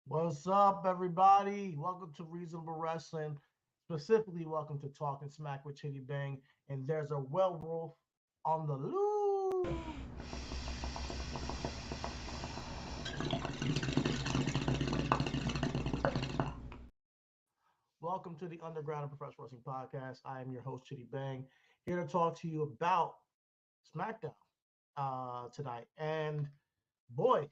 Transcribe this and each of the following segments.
What's up, everybody? Welcome to Reasonable Wrestling. Specifically, welcome to Talking Smack with Chidi Bang. And there's a werewolf on the loose. Welcome to the Underground of Professional Wrestling Podcast. I am your host, Chidi Bang, here to talk to you about Smackdown tonight. And boy,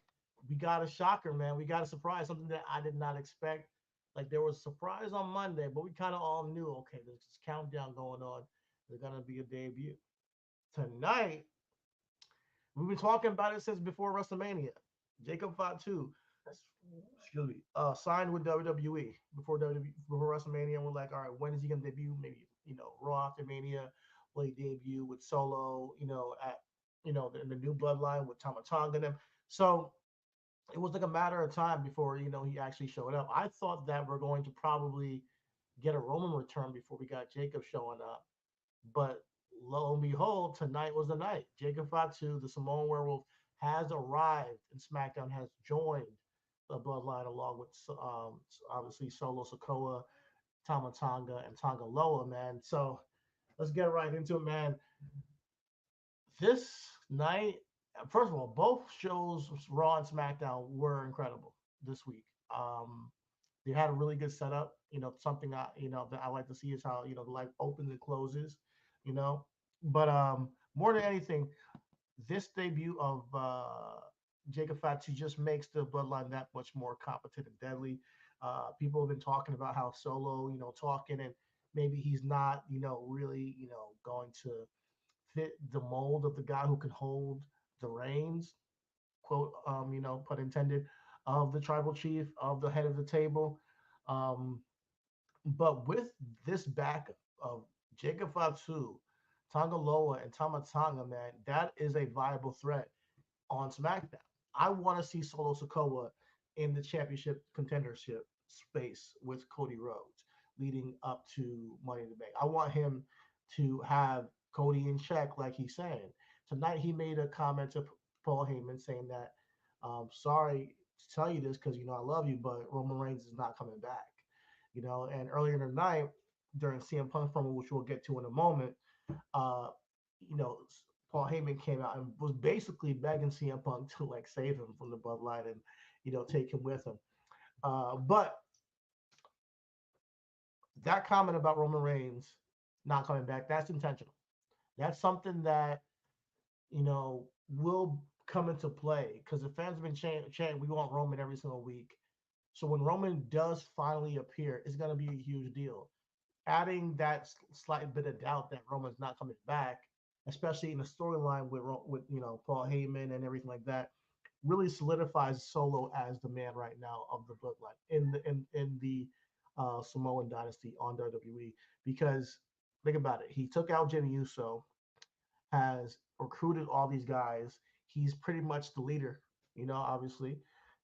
we got a shocker, man. We got a surprise, something that I did not expect. Like there was a surprise on Monday, but we kind of all knew, okay, there's this countdown going on. There's gonna be a debut tonight. We've been talking about it since before WrestleMania. Jacob Fatu, excuse me, signed with WWE before WrestleMania. And we're like, all right, when is he gonna debut? Maybe Raw after Mania. Will he debut with Solo? At in the new Bloodline with Tama Tonga and them. So it was like a matter of time before he actually showed up. I thought that we're going to probably get a Roman return before we got Jacob showing up, but lo and behold, tonight was the night. Jacob Fatu, the Samoan Werewolf, has arrived, and SmackDown has joined the Bloodline along with obviously Solo Sokoa, Tama Tonga, and Tonga Loa. Man, so let's get right into it, man. This night, first of all, both shows, Raw and SmackDown, were incredible this week. They had a really good setup. Something that I like to see is how the light opens and closes. You know, but more than anything, this debut of Jacob Fatu just makes the bloodline that much more competent and deadly. People have been talking about how Solo, talking and maybe he's not, really, going to fit the mold of the guy who can hold the reins, quote, pun intended, of the tribal chief, of the head of the table. Um, but with this backup of Jacob Fatu, Tonga Loa, and Tama Tonga, man, that is a viable threat on SmackDown. I want to see Solo Sokoa in the championship contendership space with Cody Rhodes leading up to Money in the Bank. I want him to have Cody in check, like he's saying. Tonight, he made a comment to Paul Heyman saying that, sorry to tell you this because, I love you, but Roman Reigns is not coming back. And earlier in the night, during CM Punk's promo, which we'll get to in a moment, uh, you know, Paul Heyman came out and was basically begging CM Punk to like save him from the bloodline and take him with him. But that comment about Roman Reigns not coming back, that's intentional. That's something that will come into play because the fans have been chanting, we want Roman every single week. So when Roman does finally appear, it's going to be a huge deal. Adding that slight bit of doubt that Roman's not coming back, especially in the storyline with Paul Heyman and everything like that, really solidifies Solo as the man right now of the bloodline in the Samoan dynasty on WWE. Because think about it, he took out Jimmy Uso, has recruited all these guys. He's pretty much the leader, obviously,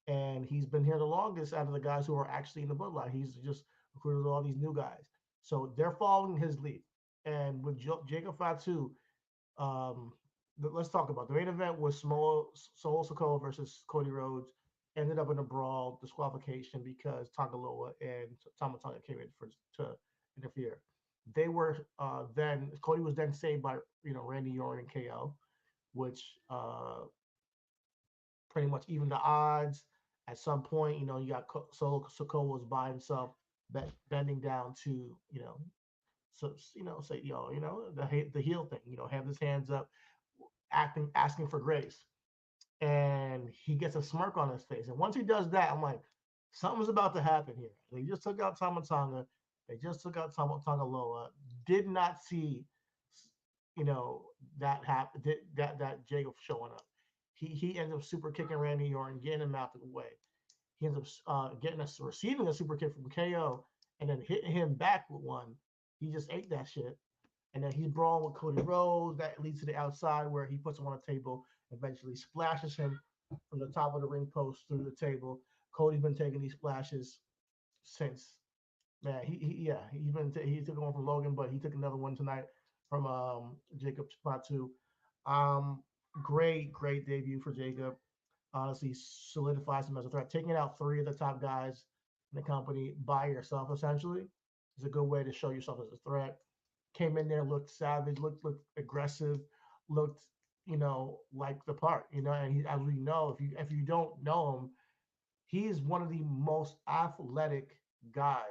and he's been here the longest out of the guys who are actually in the bloodline. He's just recruited all these new guys, so they're following his lead. And with Jacob Fatu, um, let's talk about the main event was Solo Sikoa versus Cody Rhodes. Ended up in a brawl, disqualification because Tangaloa and Tama Tonga came in to interfere. They were then Cody was then saved by Randy Orton and KO, which pretty much evened the odds. At some point, you got Solo Sikoa was by himself, bending down to so say the heel thing, have his hands up, asking for grace, and he gets a smirk on his face. And once he does that, I'm like, something's about to happen here. They just took out Tama Tonga. They just took out Tonga Loa. Did not see, that happen. That Jacob showing up. He ends up super kicking Randy Orton, getting him out of the way. He ends up receiving a super kick from KO, and then hitting him back with one. He just ate that shit. And then he's brawling with Cody Rhodes. That leads to the outside where he puts him on a table, eventually splashes him from the top of the ring post through the table. Cody's been taking these splashes since. Man, he took one from Logan, but he took another one tonight from Jacob Fatu. Um, great debut for Jacob. honestly solidifies him as a threat. Taking out three of the top guys in the company by yourself essentially is a good way to show yourself as a threat. Came in there, looked savage, looked aggressive, looked like the part. And as we know, if you don't know him, he is one of the most athletic guys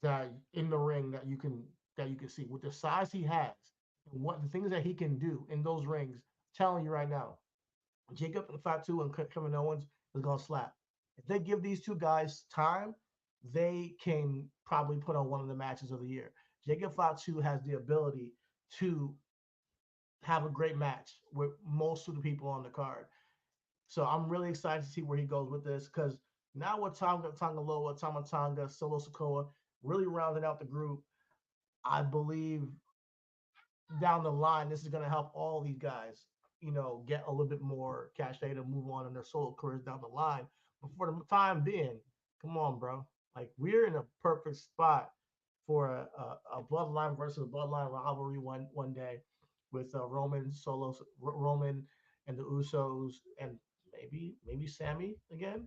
that in the ring that you can see with the size he has and what the things that he can do in those rings. Telling you right now, Jacob Fatu and Kevin Owens is gonna slap. If they give these two guys time, they can probably put on one of the matches of the year. Jacob Fatu has the ability to have a great match with most of the people on the card. So I'm really excited to see where he goes with this because now with Tonga Loa, Tama Tonga, Solo Sokoa really rounding out the group, I believe down the line, this is going to help all these guys, get a little bit more cachet to move on in their solo careers down the line. But for the time being, come on, bro. Like we're in a perfect spot for a bloodline versus bloodline rivalry one day with Roman and the Usos, and maybe Sammy again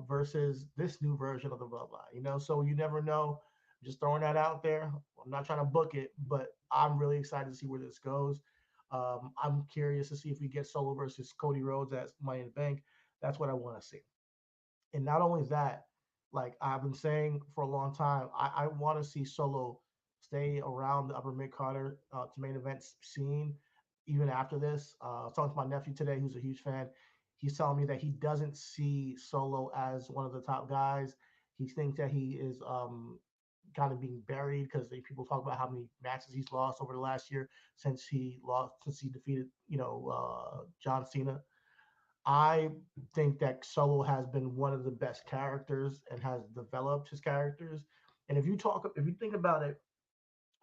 versus this new version of the bloodline. So you never know. Just throwing that out there. I'm not trying to book it, but I'm really excited to see where this goes. I'm curious to see if we get Solo versus Cody Rhodes at Money in the Bank. That's what I want to see. And not only that, like I've been saying for a long time, I want to see Solo stay around the upper mid Carter to main event scene even after this. I was talking to my nephew today, who's a huge fan. He's telling me that he doesn't see Solo as one of the top guys. He thinks that he is kind of being buried because people talk about how many matches he's lost over the last year since he defeated John Cena. I think that Solo has been one of the best characters and has developed his characters. And if you think about it,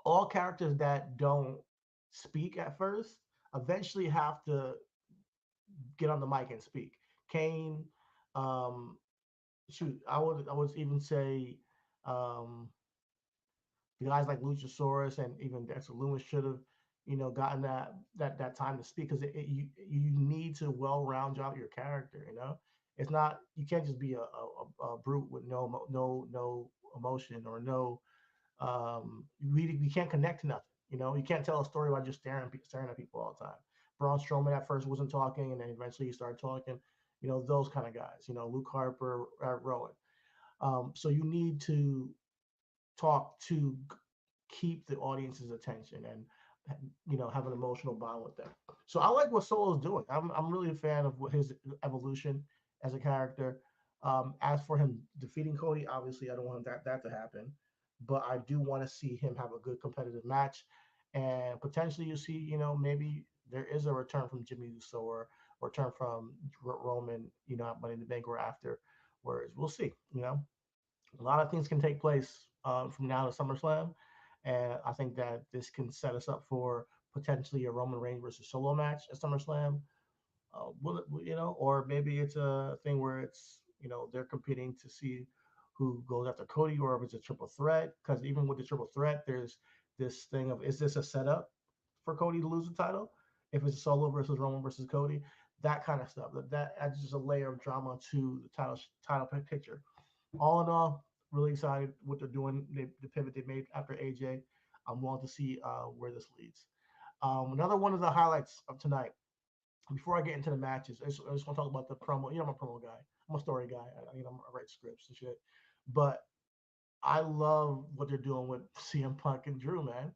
all characters that don't speak at first eventually have to get on the mic and speak. Kane, um, shoot, I would even say um, the guys like Luchasaurus and even Dexter Loomis should have, gotten that time to speak because you need to well round out your character. It's not you can't just be a brute with no emotion or no we can't connect to nothing. You can't tell a story by just staring at people all the time. Braun Strowman at first wasn't talking, and then eventually he started talking. Those kind of guys. Luke Harper, Rowan. So you need to talk to keep the audience's attention and have an emotional bond with them. So I like what Solo's doing. I'm really a fan of what his evolution as a character. As for him defeating Cody, obviously I don't want that to happen, but I do want to see him have a good competitive match, and potentially you see maybe there is a return from Jimmy Uso or return from Roman, at Money in the Bank or after. Whereas we'll see. A lot of things can take place from now to SummerSlam, and I think that this can set us up for potentially a Roman Reigns versus Solo match at SummerSlam. Or maybe it's a thing where it's they're competing to see who goes after Cody, or if it's a triple threat. Because even with the triple threat, there's this thing of is this a setup for Cody to lose the title? If it's Solo versus Roman versus Cody, that kind of stuff. That adds just a layer of drama to the title picture. All in all, really excited what they're doing. The pivot they made after AJ. I'm willing to see where this leads. Another one of the highlights of tonight. Before I get into the matches, I just want to talk about the promo. I'm a promo guy. I'm a story guy. I write scripts and shit. But I love what they're doing with CM Punk and Drew, man.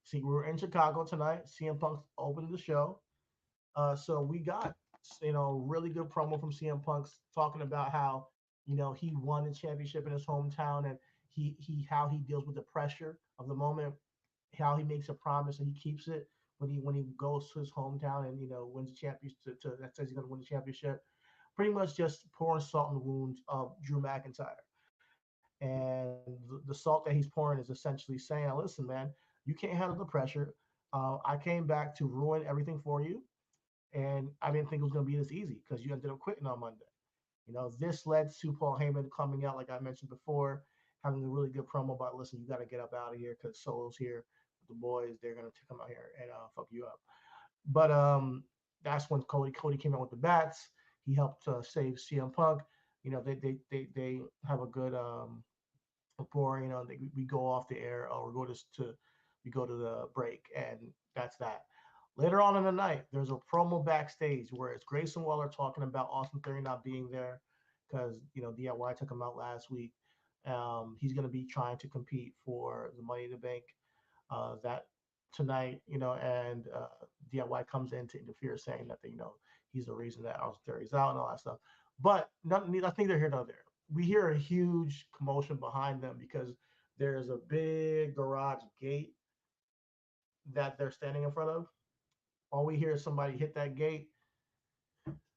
See, we were in Chicago tonight. CM Punk opened the show. So we got, really good promo from CM Punk talking about how, he won the championship in his hometown and how he deals with the pressure of the moment, how he makes a promise and he keeps it when he goes to his hometown and wins the championship that says he's going to win the championship. Pretty much just pouring salt in the wounds of Drew McIntyre. And the salt that he's pouring is essentially saying, listen, man, you can't handle the pressure. I came back to ruin everything for you. And I didn't think it was going to be this easy because you ended up quitting on Monday. This led to Paul Heyman coming out, like I mentioned before, having a really good promo about, listen, you got to get up out of here because Solo's here with the boys. They're going to come out here and fuck you up. But that's when Cody came out with the bats. He helped save CM Punk. They have a good rapport. We go off the air or we go to the break, and that's that. Later on in the night, there's a promo backstage where it's Grayson Waller talking about Austin Theory not being there because DIY took him out last week. He's going to be trying to compete for the Money in the Bank that tonight, and DIY comes in to interfere, saying that he's the reason that Austin Theory's out and all that stuff. But nothing they're here nor there. We hear a huge commotion behind them because there's a big garage gate that they're standing in front of. All we hear is somebody hit that gate.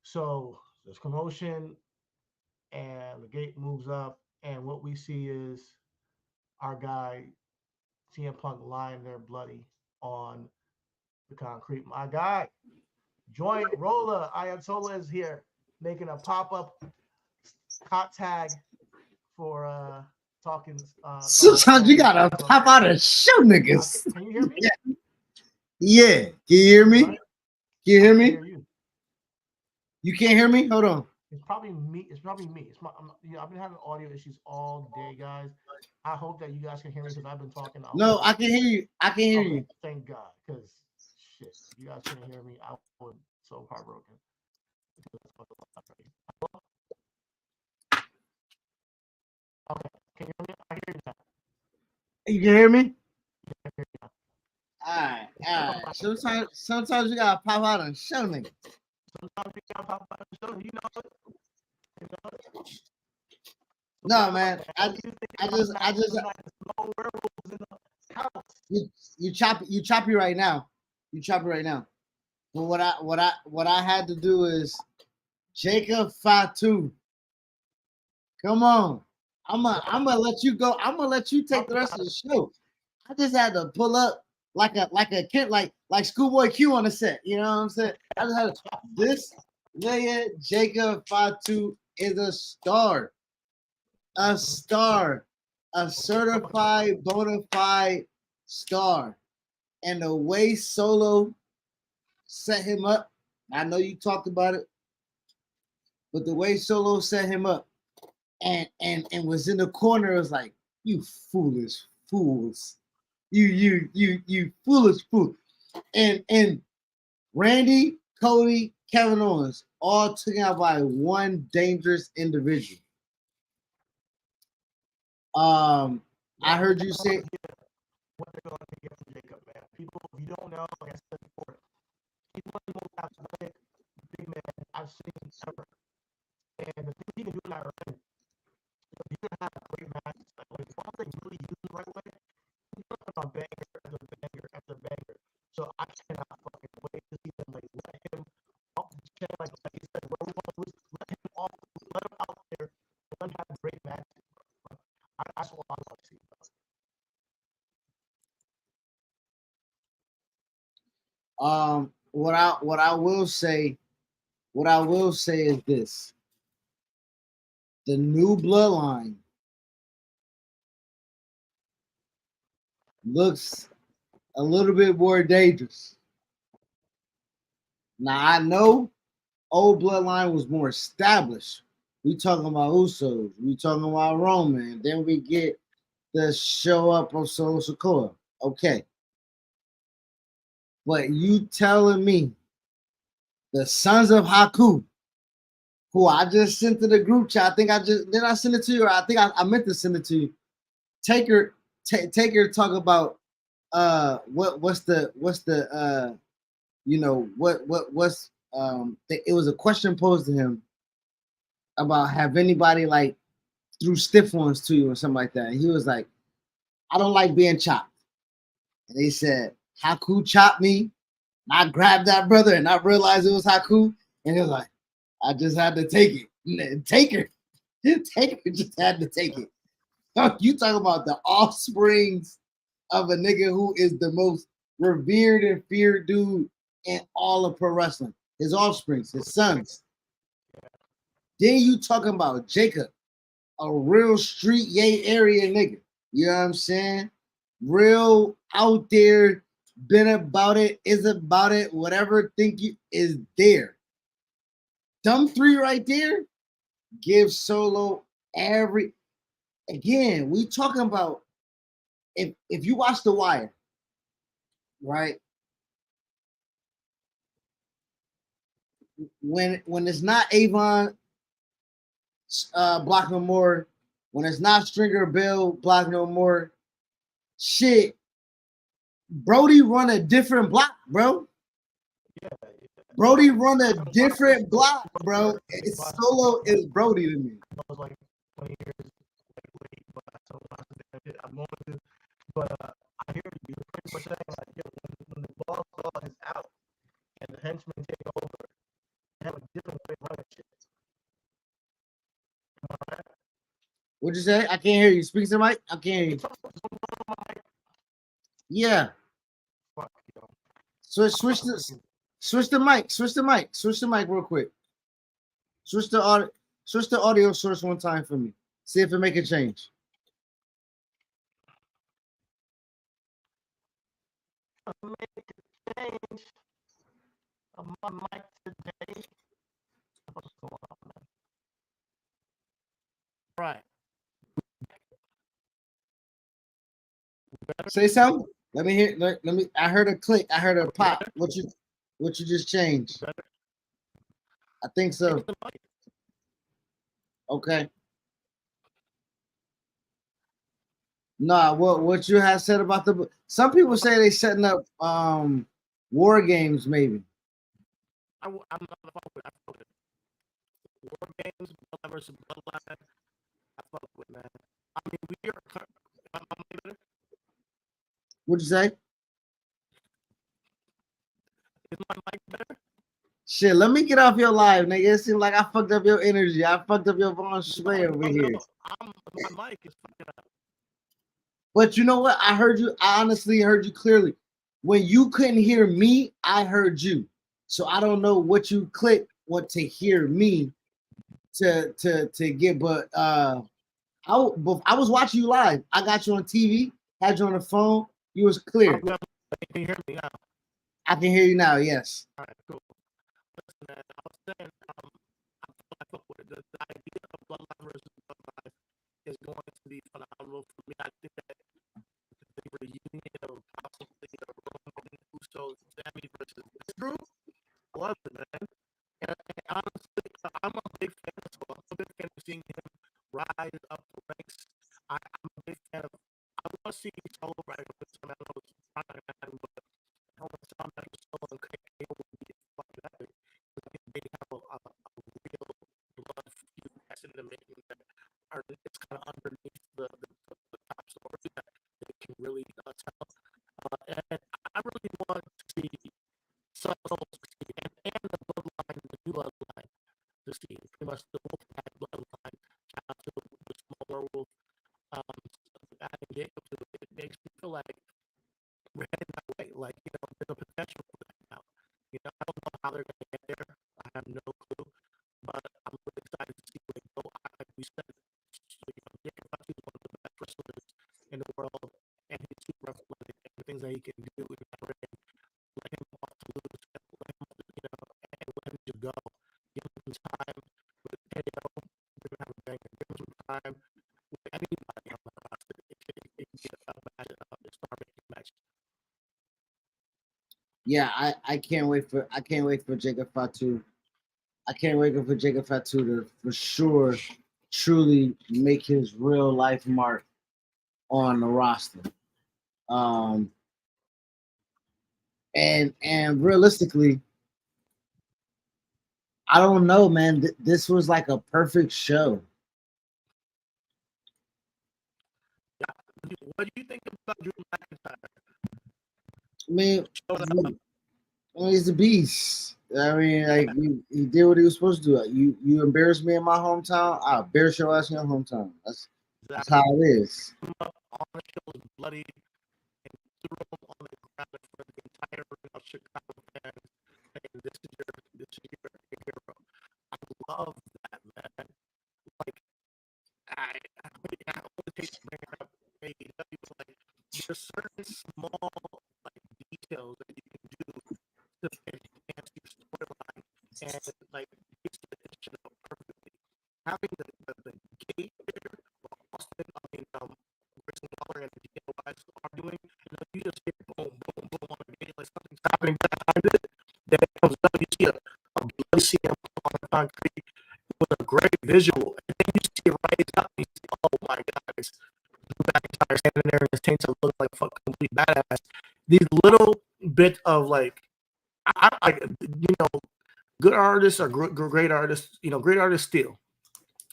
So there's commotion, and the gate moves up, and what we see is our guy CM Punk lying there bloody on the concrete. My guy, Joint Roller Ayatollah is here making a pop-up hot tag for talking. Sometimes you gotta pop out and show niggas. Can you hear me? Yeah. Can you hear me? Can you hear me? You. You can't hear me? Hold on. It's probably me. I've been having audio issues all day, guys. I hope that you guys can hear me because I've been talking. No, I can hear you. I can hear you. Thank God, because shit, if you guys couldn't hear me, I would so heartbroken. Okay, can you hear me? I hear you now. You can hear me? All right. Sometimes you gotta pop out and show niggas. Sometimes you gotta pop out and show you know it. No, man. I just you choppy right now. You choppy right now. But what I had to do is Jacob Fatu. Come on. I'm gonna let you go. I'm gonna let you take the rest of the show. I just had to pull up like a kid, like Schoolboy Q on the set. You know what I'm saying? I just had to, this nigga Jacob Fatu is a star, a certified bona fide star, and the way Solo set him up. I know you talked about it, but the way Solo set him up and was in the corner, it was like, you foolish fools. You foolish fool. And Randy, Cody, Kevin Owens all taken out by one dangerous individual. I heard you say what they're going to get from Jacob, man. People, if you don't know, like I said before, he's one of the most athletic big men I've seen ever. And the thing he can do in that ring, you can have great matches. Like, if all they really use the right way, he's putting on banger after banger after banger. So I cannot fucking wait to see them like let him off the chain, like he said, let him out there, let him have great matches. That's what I love to see. What I will say is this: the new bloodline looks a little bit more dangerous. Now I know old bloodline was more established. We talking about Usos, we talking about Roman, then we get the show up of Solo Sikoa. Okay. But you telling me the Sons of Haku, who I just sent to the group chat, I send it to you, or I think I meant to send it to you. Take her talk about what's it was a question posed to him about have anybody like threw stiff ones to you or something like that. And he was like, I don't like being chopped. And they said, Haku chopped me. I grabbed that brother and I realized it was Haku. And he was like, I just had to take it. Taker just had to take it. You talk about the offsprings of a nigga who is the most revered and feared dude in all of pro wrestling. His offsprings, his sons. Then you talking about Jacob, a real street yay area nigga. You know what I'm saying? Real out there been about it, is about it, whatever think you is there. Them three right there give Solo every. Again, we talking about if you watch The Wire, right? When it's not Avon block no more, when it's not Stringer Bill block no more, shit. Brody run a different block, bro. Yeah. Brody run a different block, bro. It's Solo is Brody to me. I was like 20 years late, but I'm going to. But I hear you. You're pretty much saying like, yo, when the boss dog is out and the henchmen take over, they have a different way of running shit. Right? What'd you say? I can't hear you. Speak to the mic. I can't hear you. Yeah. Fuck, yo. Switch the mic. Switch the mic real quick. Switch the audio source one time for me. See if it make a change. Make a change on my mic today. What's going on, man? Right. Say something. Let me hear. Let me. I heard a click. I heard a pop. What you just changed? I think so. Okay. Nah, what you have said about the some people say they setting up war games maybe. I'm not with it. War games, Blood versus Bloodline. I fuck with, man. I mean, we are. What'd you say? Is my mic better? Shit, let me get off your live, nigga. It seems like I fucked up your energy. I fucked up your Von Sway over here. My mic is fucking up. But you know what? I heard you. I honestly heard you clearly. When you couldn't hear me, I heard you. So I don't know what you clicked want to hear me to get. But I was watching you live. I got you on TV, had you on the phone. You was clear. Can you hear me now? I can hear you now. Yes. All right, cool. Listen, man, I was saying, I fuck with it. The idea of Bloodline versus Bloodline is going to be phenomenal for me. I think that the reunion of possibly Roman Uso, Sammy versus this group, I love it, man. And honestly, I'm a big fan of Solo. I'm a big fan of seeing him rise up the ranks. I'm a big fan of. I want to see Solo rise up the ranks. I know it's not going to happen, but I want to see Solo and KO would be fucking epic. They have a real blood feud that's in the making that are it's kind of underneath the top story that they can really tell. And I really want to see Solo and the bloodline, the new bloodline, to see pretty much the Wolfpack bloodline down to the small werewolf. Adding Jacob to it makes me feel like we're heading that way. Like, you know, there's a potential for that now. You know, I don't know how they're going to get there. I have no clue. But I'm really excited to see where they go. Like we said, Jacob Fatu is one of the best wrestlers in the world, and he's super athletic, and the things that he can do in that ring. Let him off to lose, let him, you know, and let him just go. Give him some time with KO. We're going to have a bang. Give him some time with anybody on the roster. It can get a match, a star-making match. Yeah, I can't wait for Jacob Fatu. I can't wait for Jacob Fatu to for sure truly make his real life mark on the roster. And realistically, I don't know, man. This was like a perfect show. Yeah. What do you think about Drew McIntyre? I mean, he's a beast. I mean, like he did what he was supposed to do. You embarrassed me in my hometown, I'll embarrass your ass in your hometown. That's how it is. On the show was bloody and threw him on the ground in front of the entire ring of Chicago fans, saying, "This is your hero." I love that, man. Like I always hate to bring it up. Like there's certain small like details having the gate there, Austin, Grayson Waller and Daniel Wise are doing, you just hear boom, boom, boom on the gate, like something's happening behind it. Then it comes up, you see a bloody CM on the concrete with a great visual, and then you see it right up, and you see, oh my God, it's McIntyre standing there in his tank to look like a complete badass. These little bit of like, I good artists are great artists, great artists still.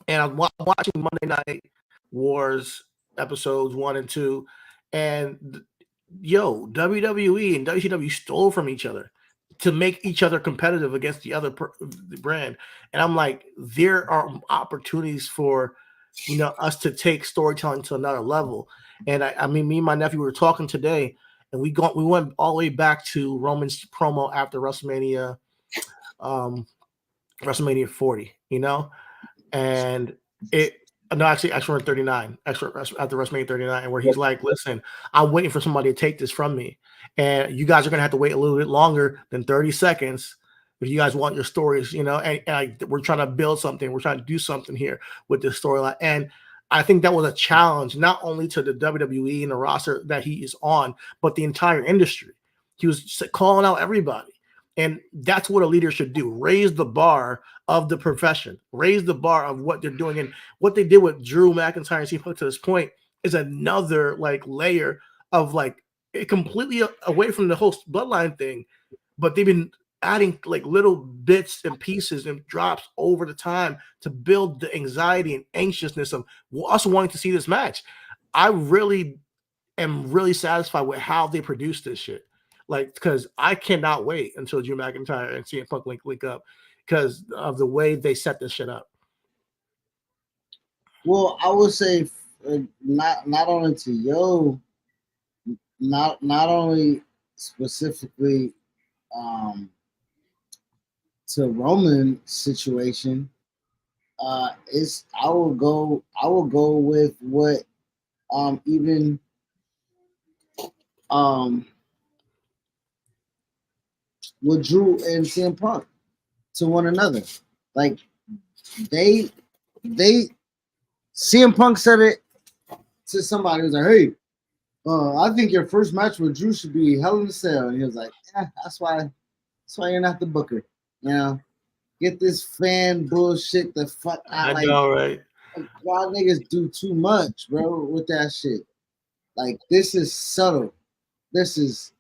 And I'm watching Monday Night Wars episodes 1 and 2, and WWE and WCW stole from each other to make each other competitive against the other brand. And I'm like, there are opportunities for us to take storytelling to another level. And I mean, me and my nephew were talking today, and we went all the way back to Roman's promo after WrestleMania 40, and actually 39, after WrestleMania 39, where he's like, listen, I'm waiting for somebody to take this from me, and you guys are gonna have to wait a little bit longer than 30 seconds if you guys want your stories, and we're trying to build something, we're trying to do something here with this storyline. And I think that was a challenge not only to the WWE and the roster that he is on, but the entire industry. He was calling out everybody. And that's what a leader should do. Raise the bar of the profession. Raise the bar of what they're doing. And what they did with Drew McIntyre and CM Punk to this point is another layer of completely away from the whole bloodline thing. But they've been adding little bits and pieces and drops over the time to build the anxiety and anxiousness of us wanting to see this match. I really am really satisfied with how they produced this shit. Because I cannot wait until Drew McIntyre and CM Punk link up because of the way they set this shit up. Well, I would say not only to not only specifically to Roman situation. I will go with what even with Drew and CM Punk to one another. Like they CM Punk said it to somebody. He was like, "Hey, I think your first match with Drew should be Hell in a Cell." And he was like, "Yeah, that's why you're not the booker. Get this fan bullshit the fuck out." I know, right? Y'all niggas do too much, bro, with that shit. Like, this is subtle. This is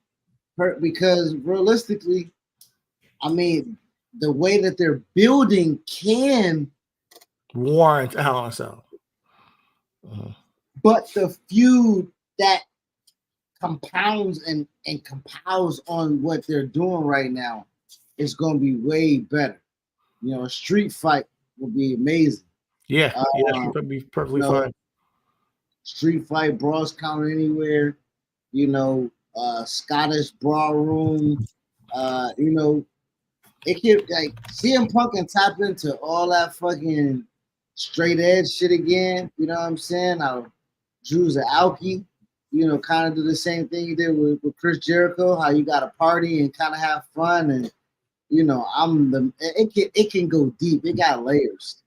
hurt because realistically, I mean, the way that they're building can warrant Hell in a Cell. But the feud that compounds and compiles on what they're doing right now is going to be way better. A street fight will be amazing. Yeah, it would be perfectly fine. Street fight, brawls count anywhere. Scottish brawl room. It could CM Punk can tap into all that fucking straight edge shit again. You know what I'm saying? How Drew's an alky. Kind of do the same thing you did with Chris Jericho. How you got to party and kind of have fun, and it can go deep. It got layers.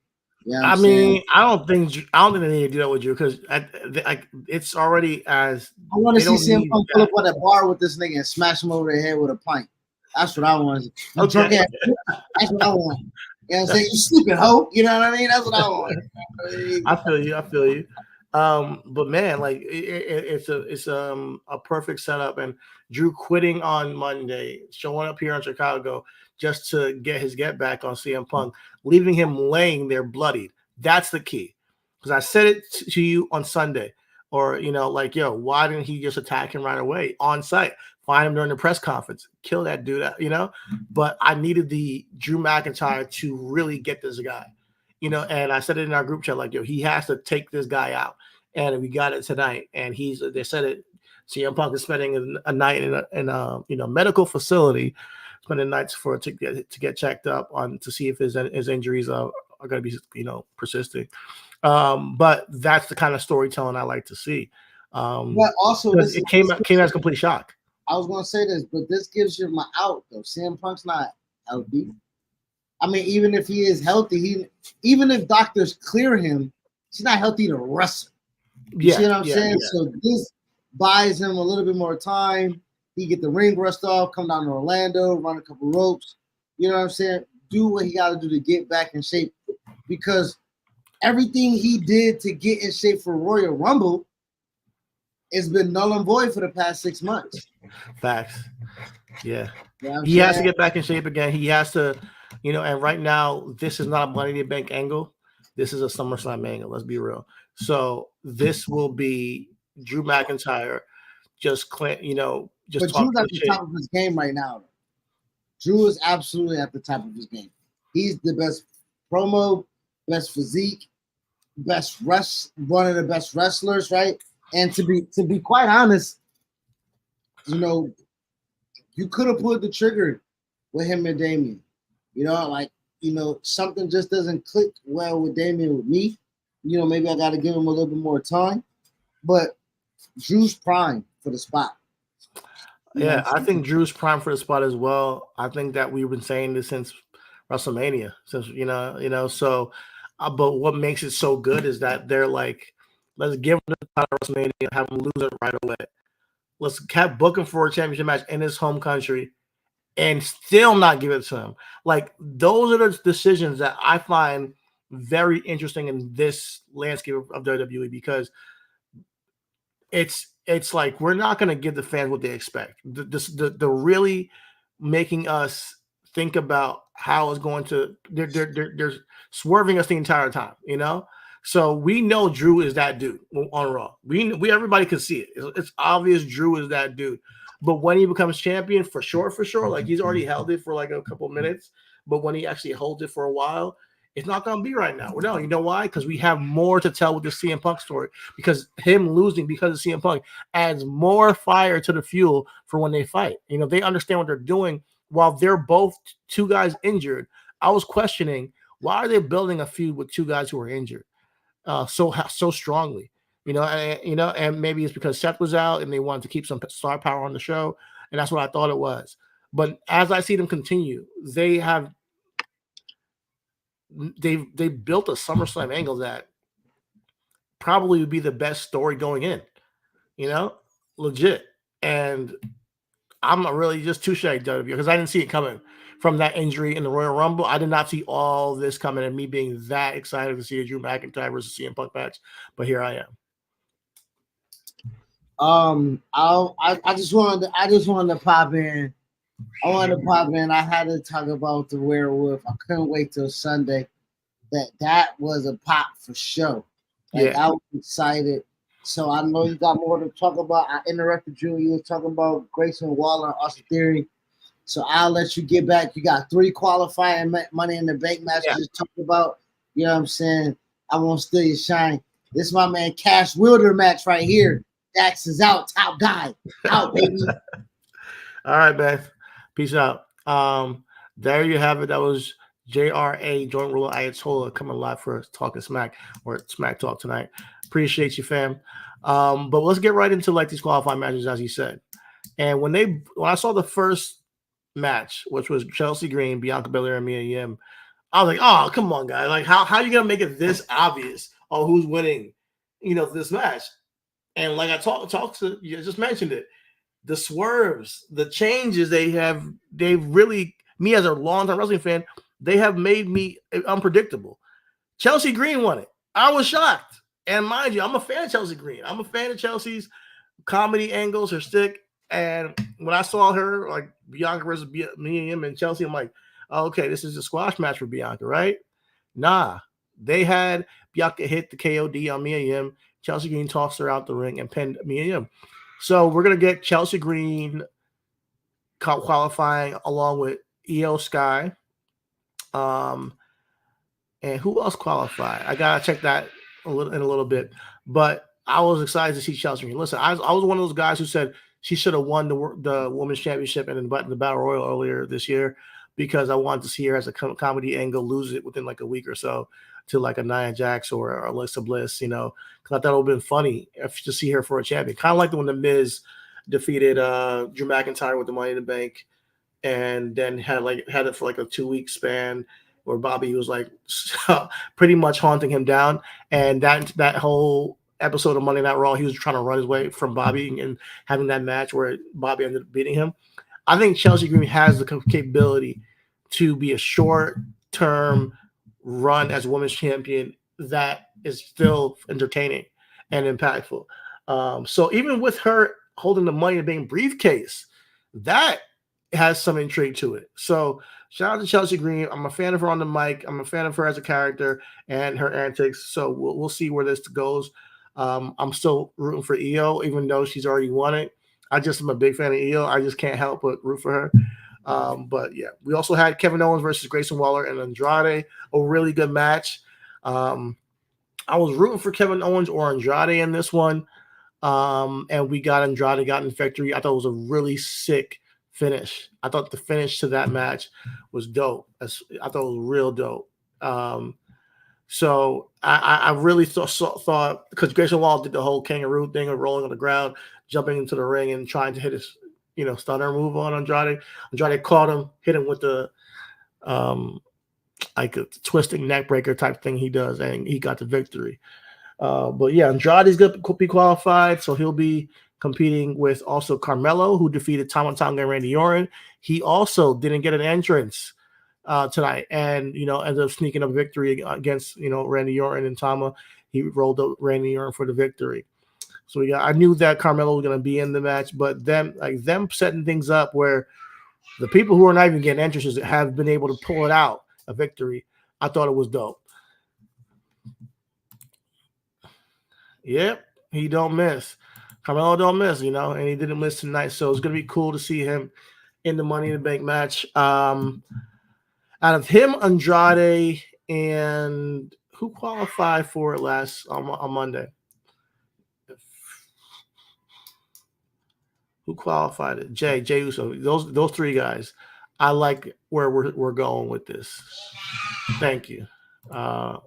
I mean, I don't think they need to do that with you because it's already as. I want to see CM Punk pull up at a bar with this nigga and smash him over the head with a pint. That's what I want. Okay. That's what I want. You know what I'm saying? You sleeping, hoe. You know what I mean? That's what I want. I feel you. But man, it's a perfect setup, and Drew quitting on Monday, showing up here in Chicago just to get his get back on CM Punk, leaving him laying there bloodied. That's the key. Because I said it to you on Sunday, or why didn't he just attack him right away on site? Find him during the press conference, kill that dude, But I needed the Drew McIntyre to really get this guy. And I said it in our group chat, he has to take this guy out. And we got it tonight. And they said it, CM Punk is spending a night in a medical facility, spending nights to get checked up on to see if his injuries are going to be, persisting. But that's the kind of storytelling I like to see. But also, it came as a complete shock. I was going to say this, but this gives you my out, though. CM Punk's not healthy. I mean, even if he is healthy, even if doctors clear him, he's not healthy to wrestle. You see what I'm saying? Yeah. So this buys him a little bit more time. He get the ring rust off, come down to Orlando, run a couple ropes. You know what I'm saying? Do what he got to do to get back in shape, because everything he did to get in shape for Royal Rumble has been null and void for the past 6 months. Facts. Yeah. You know He has to get back in shape again. He has to, and right now, this is not a Money in the Bank angle. This is a SummerSlam angle. Let's be real. So this will be Drew McIntyre just But Drew's at the top of his game right now. Drew is absolutely at the top of his game. He's the best promo, best physique, one of the best wrestlers, right? And to be quite honest, you could have pulled the trigger with him and Damien. Something just doesn't click well with Damien with me. Maybe I got to give him a little bit more time. But Drew's prime for the spot. Yeah, I think Drew's prime for the spot as well. I think that we've been saying this since WrestleMania, So, but what makes it so good is that they're like, let's give him the title of WrestleMania and have him lose it right away. Let's book him for a championship match in his home country and still not give it to him. Like, those are the decisions that I find very interesting in this landscape of WWE, because it's like, we're not going to give the fans what they expect. The really making us think about how it's going to. They're swerving us the entire time, So we know Drew is that dude on Raw. We everybody can see it. It's obvious Drew is that dude. But when he becomes champion, for sure, like, he's already held it for like a couple of minutes. But when he actually holds it for a while, it's not going to be right now. No, you know why? Because we have more to tell with the CM Punk story. Because him losing because of CM Punk adds more fire to the fuel for when they fight. They understand what they're doing while they're both two guys injured. I was questioning, why are they building a feud with two guys who are injured so strongly? And maybe it's because Seth was out and they wanted to keep some star power on the show, and that's what I thought it was. But as I see them continue, they've built a SummerSlam angle that probably would be the best story going in, legit. And I'm not really just too shy because I didn't see it coming from that injury in the Royal Rumble. I did not see all this coming, and me being that excited to see a Drew McIntyre versus CM Punk match. But here I am. I just wanted to pop in. I had to talk about the Werewolf. I couldn't wait till Sunday. That was a pop for sure. I was excited. So I know you got more to talk about. I interrupted you. You were talking about Grayson Waller and Austin Theory. So I'll let you get back. You got 3 qualifying Money in the Bank matches you just talked about. You know what I'm saying? I won't steal your shine. This is my man Cash Wilder match right here. Dax is out. Top guy. Out, baby. All right, Beth. Peace out. There you have it. That was JRA, Joint Ruler Ayatollah, coming live for us Talking Smack or Smack Talk tonight. Appreciate you, fam. But let's get right into like these qualifying matches, as you said. And when I saw the first match, which was Chelsea Green, Bianca Belair, and Mia Yim, I was like, oh, come on, guys. Like, how are you gonna make it this obvious on who's winning, this match? And like I talked to you, just mentioned it. The swerves, the changes they've really, me as a longtime wrestling fan, they have made me unpredictable. Chelsea Green won it. I was shocked. And mind you, I'm a fan of Chelsea Green. I'm a fan of Chelsea's comedy angles, her stick. And when I saw her, like Bianca versus Mia Yim and Chelsea, I'm like, oh, okay, this is a squash match for Bianca, right? Nah. They had Bianca hit the KOD on Mia Yim. Chelsea Green tossed her out the ring and pinned Mia Yim. So we're going to get Chelsea Green qualifying along with Io Sky. And who else qualified? I got to check that in a little bit. But I was excited to see Chelsea Green. Listen, I was one of those guys who said she should have won the Women's Championship and the Battle Royal earlier this year, because I wanted to see her as a comedy angle lose it within like a week or so to like a Nia Jax or Alexa Bliss, because I thought it would have been funny to see her for a champion. Kind of like the when The Miz defeated Drew McIntyre with the Money in the Bank, and then had it for like a 2-week span, where Bobby was like pretty much haunting him down, and that whole episode of Monday Night Raw, he was trying to run his way from Bobby and having that match where Bobby ended up beating him. I think Chelsea Green has the capability to be a short-term run as a women's champion that is still entertaining and impactful. So even with her holding the Money in the Bank briefcase, that has some intrigue to it. So shout out to Chelsea Green. I'm a fan of her on the mic. I'm a fan of her as a character and her antics. So we'll see where this goes. I'm still rooting for Io, even though she's already won it. I just am a big fan of Io. I just can't help but root for her. But yeah, we also had Kevin Owens versus Grayson Waller and Andrade, a really good match. I was rooting for Kevin Owens or Andrade in this one. And we got Andrade got in victory. I thought it was a really sick finish. I thought the finish to that match was dope. I thought it was real dope. So I really thought because Grayson Waller did the whole kangaroo thing of rolling on the ground, jumping into the ring and trying to hit his, stunner move on Andrade. Andrade caught him, hit him with the like a twisting neck breaker type thing he does, and he got the victory. But yeah, Andrade's going to be qualified, so he'll be competing with also Carmelo, who defeated Tama Tonga and Randy Orton. He also didn't get an entrance tonight, and ended up sneaking a victory against Randy Orton and Tama. He rolled up Randy Orton for the victory. So I knew that Carmelo was going to be in the match, but them setting things up where the people who are not even getting entrances have been able to pull it out a victory. I thought it was dope. Yep, he don't miss. Carmelo don't miss, and he didn't miss tonight. So it's going to be cool to see him in the Money in the Bank match. Out of him, Andrade, and who qualified for it last on Monday? Who qualified it? Jay Uso. Those three guys. I like where we're going with this. Thank you. I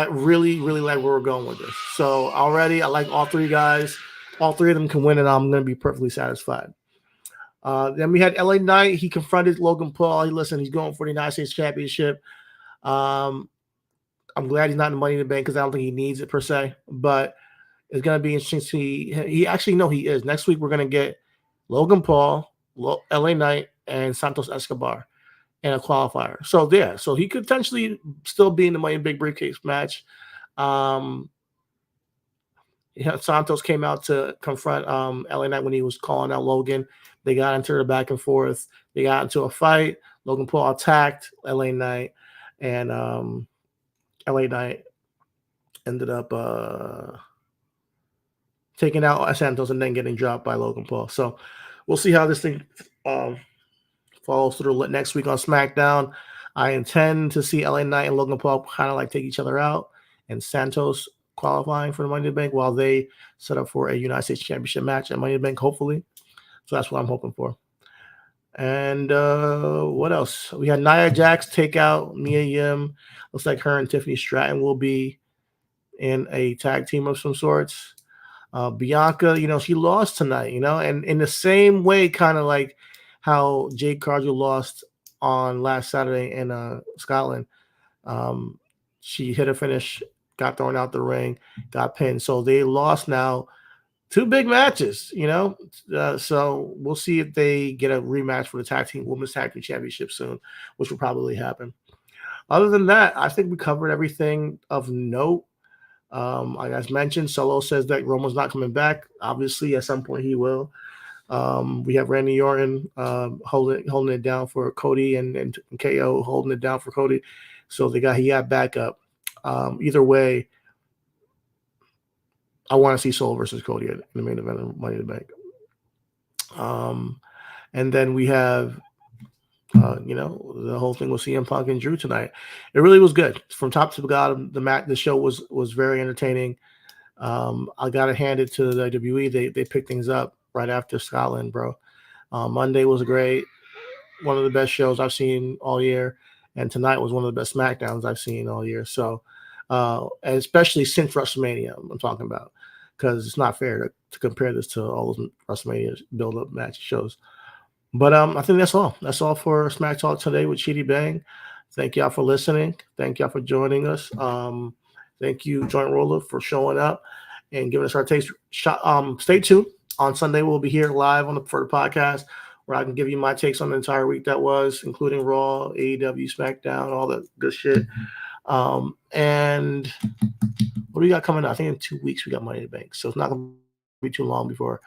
really, really like where we're going with this. So already, I like all three guys. All three of them can win, and I'm going to be perfectly satisfied. Then we had LA Knight. He confronted Logan Paul. He's going for the United States Championship. I'm glad he's not in the Money in the Bank because I don't think he needs it per se. But it's going to be interesting to see. He actually, no, he is. Next week, we're going to get Logan Paul, LA Knight, and Santos Escobar in a qualifier. So, yeah. So, he could potentially still be in the Money in the Bank briefcase match. Santos came out to confront LA Knight when he was calling out Logan. They got into the back and forth. They got into a fight. Logan Paul attacked LA Knight, and LA Knight ended up taking out Santos and then getting dropped by Logan Paul. So we'll see how this thing follows through next week on SmackDown. I intend to see LA Knight and Logan Paul kind of like take each other out, and Santos qualifying for the Money in the Bank while they set up for a United States Championship match at Money in the Bank, hopefully. So that's what I'm hoping for. And what else? We had Nia Jax take out Mia Yim. Looks like her and Tiffany Stratton will be in a tag team of some sorts. Bianca, she lost tonight, and in the same way, kind of like how Jade Cargill lost on last Saturday in Scotland. She hit a finish, got thrown out the ring, got pinned. So they lost now 2 big matches, so we'll see if they get a rematch for the Women's Tag Team Championship soon, which will probably happen. Other than that, I think we covered everything of note. Like I mentioned, Solo says that Roman's not coming back. Obviously, at some point he will. We have Randy Orton holding it down for Cody and KO holding it down for Cody. So he got backup. Either way, I want to see Solo versus Cody in the main event of Money in the Bank. And then we have, the whole thing with CM Punk and Drew tonight. It really was good from top to bottom. The show was very entertaining. I got to hand it to the WWE. They picked things up right after Scotland, bro. Monday was great. One of the best shows I've seen all year. And tonight was one of the best SmackDowns I've seen all year. So, and especially since WrestleMania, I'm talking about, because it's not fair to compare this to all those WrestleMania build-up match shows. But I think that's all. That's all for Smack Talk today with Chidi Bang. Thank y'all for listening. Thank y'all for joining us. Thank you, Joint Roller, for showing up and giving us our taste. Stay tuned. On Sunday, we'll be here live for the podcast where I can give you my takes on the entire week that was, including Raw, AEW, SmackDown, all that good shit. And what do we got coming up? I think in 2 weeks we got Money in the Bank. So it's not going to be too long before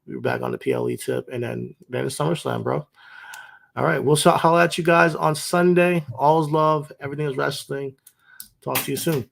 we're back on the PLE tip. And then it's SummerSlam, bro. All right. We'll holler at you guys on Sunday. All's love. Everything is wrestling. Talk to you soon.